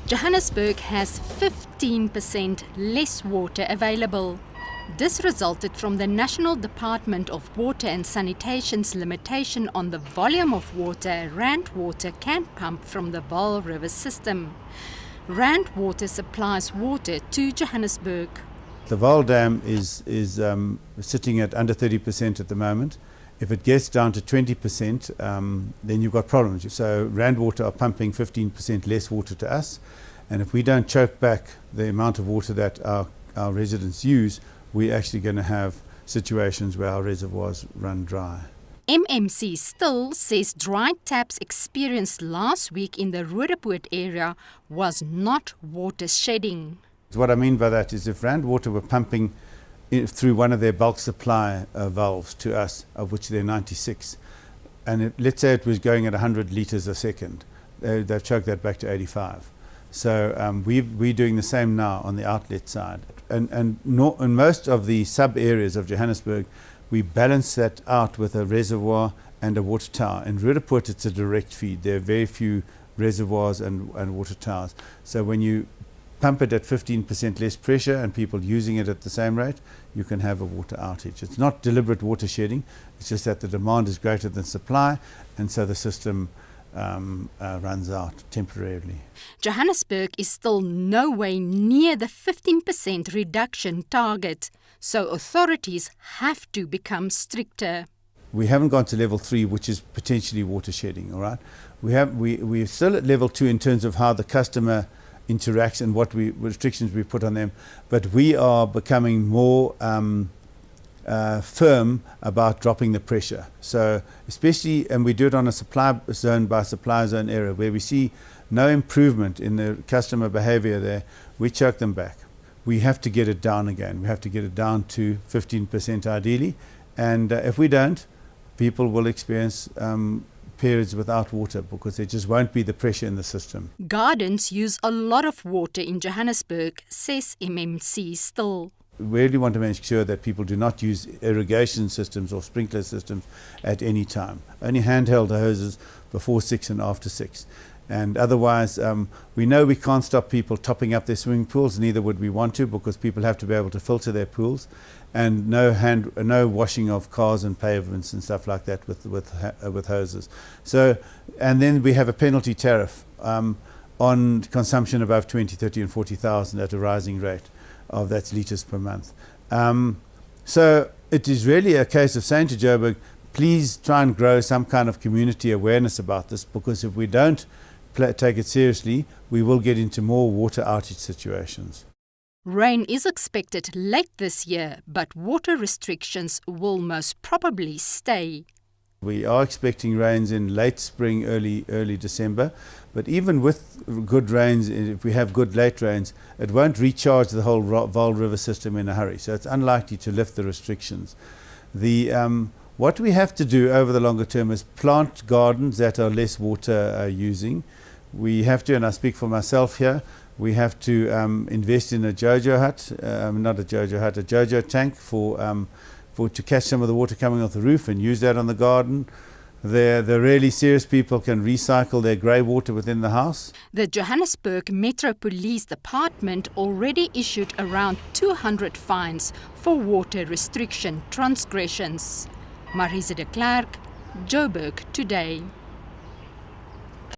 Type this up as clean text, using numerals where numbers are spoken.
Johannesburg has 15% less water available. This resulted from the National Department of Water and Sanitation's limitation on the volume of water Rand Water can pump from the Vaal River system. Rand Water supplies water to Johannesburg. The Vaal Dam is sitting at under 30% at the moment. If it gets down to 20%, then you've got problems. So Rand Water are pumping 15% less water to us, and if we don't choke back the amount of water that our residents use, we're actually going to have situations where our reservoirs run dry. MMC still says dry taps experienced last week in the Roodepoort area was not water shedding. What I mean by that is if Rand Water were pumping through one of their bulk supply valves to us, of which there are 96, and let's say it was going at 100 litres a second, they've choked that back to 85. So we're doing the same now on the outlet side. And in most of the sub-areas of Johannesburg, we balance that out with a reservoir and a water tower. In Roodepoort, it's a direct feed. There are very few reservoirs and water towers. So when you pump it at 15% less pressure and people using it at the same rate, you can have a water outage. It's not deliberate water shedding, it's just that the demand is greater than supply, and so the system runs out temporarily. Johannesburg is still no way near the 15% reduction target, so authorities have to become stricter. We haven't gone to level 3, which is potentially water shedding, all right? We're still at level 2 in terms of how the customer interacts and what restrictions we put on them, but we are becoming more firm about dropping the pressure. So especially, and we do it on a supply zone by supply zone area, where we see no improvement in the customer behavior there, we choke them back. We have to get it down again. We have to get it down to 15% ideally, and if we don't, people will experience periods without water because there just won't be the pressure in the system. Gardens use a lot of water in Johannesburg, says MMC still. We really want to make sure that people do not use irrigation systems or sprinkler systems at any time. Only handheld hoses before 6 and after 6. And otherwise, we know we can't stop people topping up their swimming pools, neither would we want to, because people have to be able to filter their pools, and no washing of cars and pavements and stuff like that with hoses. So, and then we have a penalty tariff on consumption above 20, 30 and 40,000 at a rising rate of that's litres per month. So it is really a case of saying to Joburg, please try and grow some kind of community awareness about this, because if we don't take it seriously, we will get into more water outage situations. Rain is expected late this year, but water restrictions will most probably stay. We are expecting rains in late spring, early December, but even with good rains, if we have good late rains, it won't recharge the whole Vaal River system in a hurry, so it's unlikely to lift the restrictions. What we have to do over the longer term is plant gardens that are less water using. We have to, and I speak for myself here, we have to invest in a JoJo hut, not a JoJo hut, a JoJo tank to catch some of the water coming off the roof and use that on the garden. The really serious people can recycle their grey water within the house. The Johannesburg Metro Police Department already issued around 200 fines for water restriction transgressions. Marise de Klerk, Joburg Today.